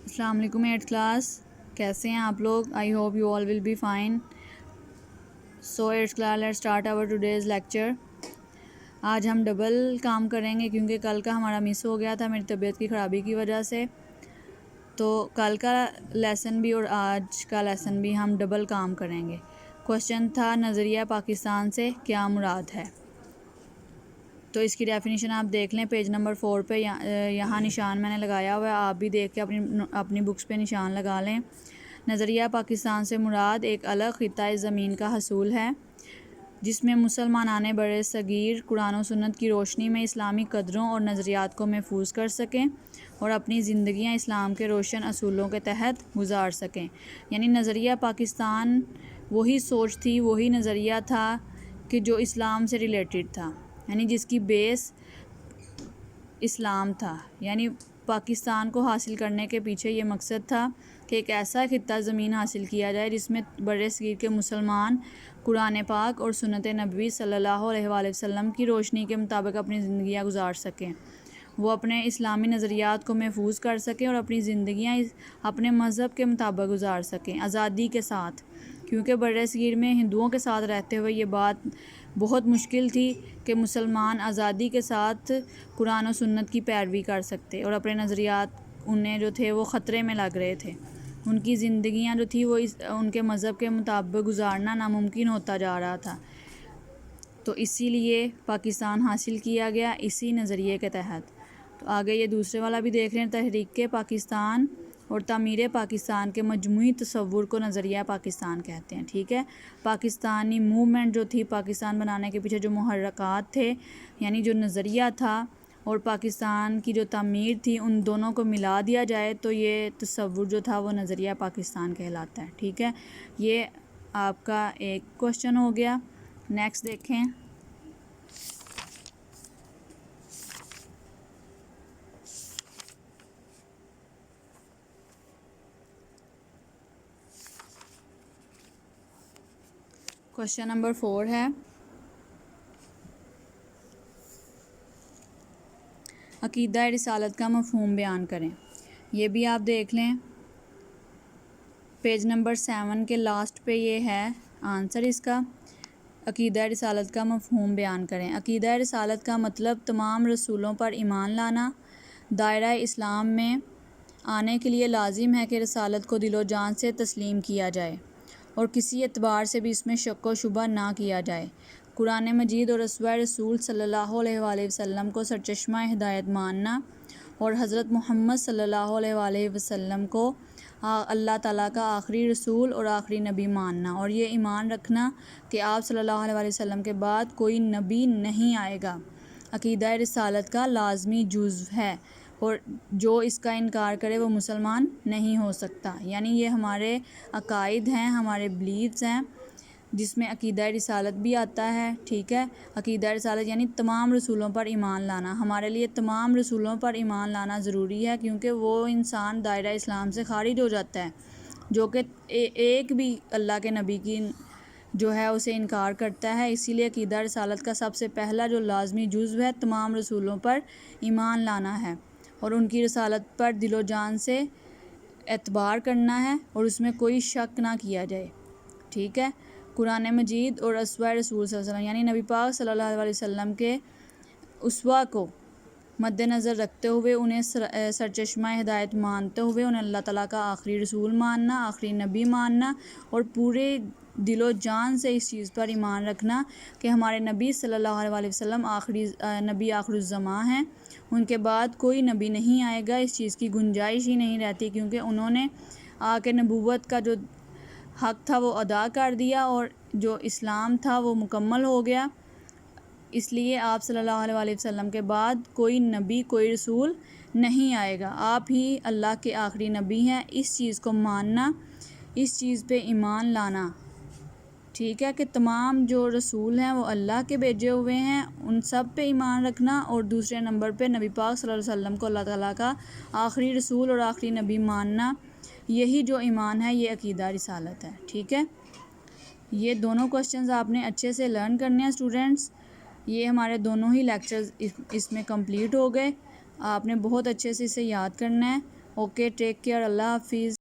السلام علیکم 8th class, کیسے ہیں آپ لوگ؟ I hope you all will be fine. So 8th class let start our today's lecture. آج ہم ڈبل کام کریں گے کیونکہ کل کا ہمارا مس ہو گیا تھا میری طبیعت کی خرابی کی وجہ سے. تو کل کا لیسن بھی اور آج کا لیسن بھی ہم ڈبل کام کریں گے. کوشچن تھا نظریہ پاکستان سے کیا مراد ہے. تو اس کی ڈیفینیشن آپ دیکھ لیں پیج نمبر 4 پہ. یہاں نشان میں نے لگایا ہوا ہے، آپ بھی دیکھ کے اپنی بکس پہ نشان لگا لیں. نظریہ پاکستان سے مراد ایک الگ خطۂ زمین کا حصول ہے جس میں مسلمانان بر صغیر قرآن و سنت کی روشنی میں اسلامی قدروں اور نظریات کو محفوظ کر سکیں اور اپنی زندگیاں اسلام کے روشن اصولوں کے تحت گزار سکیں. یعنی نظریہ پاکستان وہی سوچ تھی، وہی نظریہ تھا کہ جو اسلام سے ریلیٹڈ تھا، یعنی جس کی بیس اسلام تھا. یعنی پاکستان کو حاصل کرنے کے پیچھے یہ مقصد تھا کہ ایک ایسا خطہ زمین حاصل کیا جائے جس میں بر صغیر کے مسلمان قرآن پاک اور سنت نبوی صلی اللہ علیہ وآلہ وسلم کی روشنی کے مطابق اپنی زندگیاں گزار سکیں، وہ اپنے اسلامی نظریات کو محفوظ کر سکیں اور اپنی زندگیاں اپنے مذہب کے مطابق گزار سکیں آزادی کے ساتھ. کیونکہ بر صغیر میں ہندوؤں کے ساتھ رہتے ہوئے یہ بات بہت مشکل تھی کہ مسلمان آزادی کے ساتھ قرآن و سنت کی پیروی کر سکتے اور اپنے نظریات انہیں جو تھے وہ خطرے میں لگ رہے تھے. ان کی زندگیاں جو تھی وہ ان کے مذہب کے مطابق گزارنا ناممکن ہوتا جا رہا تھا. تو اسی لیے پاکستان حاصل کیا گیا اسی نظریے کے تحت. تو آگے یہ دوسرے والا بھی دیکھ رہے ہیں، تحریک پاکستان اور تعمیر پاکستان کے مجموعی تصور کو نظریہ پاکستان کہتے ہیں. ٹھیک ہے، پاکستانی موومنٹ جو تھی، پاکستان بنانے کے پیچھے جو محرکات تھے، یعنی جو نظریہ تھا اور پاکستان کی جو تعمیر تھی، ان دونوں کو ملا دیا جائے تو یہ تصور جو تھا وہ نظریہ پاکستان کہلاتا ہے. ٹھیک ہے، یہ آپ کا ایک کوشچن ہو گیا. نیکسٹ دیکھیں. کوشچن نمبر 4 ہے، عقیدہ رسالت کا مفہوم بیان کریں. یہ بھی آپ دیکھ لیں پیج نمبر 7 کے لاسٹ پہ یہ ہے آنسر اس کا. عقیدہ رسالت کا مفہوم بیان کریں. عقیدہ رسالت کا مطلب تمام رسولوں پر ایمان لانا. دائرہ اسلام میں آنے کے لیے لازم ہے کہ رسالت کو دل و جان سے تسلیم کیا جائے اور کسی اعتبار سے بھی اس میں شک و شبہ نہ کیا جائے. قرآن مجید اور اسوہ رسول صلی اللہ علیہ وآلہ وسلم کو سرچشمہ ہدایت ماننا اور حضرت محمد صلی اللہ علیہ وآلہ وسلم کو اللہ تعالیٰ کا آخری رسول اور آخری نبی ماننا، اور یہ ایمان رکھنا کہ آپ صلی اللہ علیہ وآلہ وسلم کے بعد کوئی نبی نہیں آئے گا، عقیدہ رسالت کا لازمی جزو ہے اور جو اس کا انکار کرے وہ مسلمان نہیں ہو سکتا. یعنی یہ ہمارے عقائد ہیں، ہمارے بلیفز ہیں جس میں عقیدہ رسالت بھی آتا ہے. ٹھیک ہے، عقیدہ رسالت یعنی تمام رسولوں پر ایمان لانا. ہمارے لیے تمام رسولوں پر ایمان لانا ضروری ہے کیونکہ وہ انسان دائرہ اسلام سے خارج ہو جاتا ہے جو کہ ایک بھی اللہ کے نبی کی جو ہے اسے انکار کرتا ہے. اسی لیے عقیدہ رسالت کا سب سے پہلا جو لازمی جزو ہے تمام رسولوں پر ایمان لانا ہے اور ان کی رسالت پر دل و جان سے اعتبار کرنا ہے اور اس میں کوئی شک نہ کیا جائے. ٹھیک ہے، قرآن مجید اور اسوہ رسول صلی اللہ علیہ وسلم یعنی نبی پاک صلی اللہ علیہ وسلم کے اسوہ کو مد نظر رکھتے ہوئے انہیں سرچشمہ ہدایت مانتے ہوئے انہیں اللہ تعالیٰ کا آخری رسول ماننا، آخری نبی ماننا اور پورے دل و جان سے اس چیز پر ایمان رکھنا کہ ہمارے نبی صلی اللہ علیہ وسلم آخری نبی آخر الزماں ہیں، ان کے بعد کوئی نبی نہیں آئے گا. اس چیز کی گنجائش ہی نہیں رہتی کیونکہ انہوں نے آ کے نبوت کا جو حق تھا وہ ادا کر دیا اور جو اسلام تھا وہ مکمل ہو گیا. اس لیے آپ صلی اللہ علیہ وآلہ وسلم کے بعد کوئی نبی کوئی رسول نہیں آئے گا، آپ ہی اللہ کے آخری نبی ہیں. اس چیز کو ماننا، اس چیز پہ ایمان لانا. ٹھیک ہے، کہ تمام جو رسول ہیں وہ اللہ کے بھیجے ہوئے ہیں، ان سب پہ ایمان رکھنا اور دوسرے نمبر پہ نبی پاک صلی اللہ علیہ وسلم کو اللہ تعالیٰ کا آخری رسول اور آخری نبی ماننا. یہی جو ایمان ہے یہ عقیدہ رسالت ہے. ٹھیک ہے، یہ دونوں کوشچنز آپ نے اچھے سے لرن کرنے ہیں اسٹوڈنٹس. یہ ہمارے دونوں ہی لیکچرز اس میں کمپلیٹ ہو گئے. آپ نے بہت اچھے سے اسے یاد کرنا ہے اوکے ٹیک کیئر، اللہ حافظ.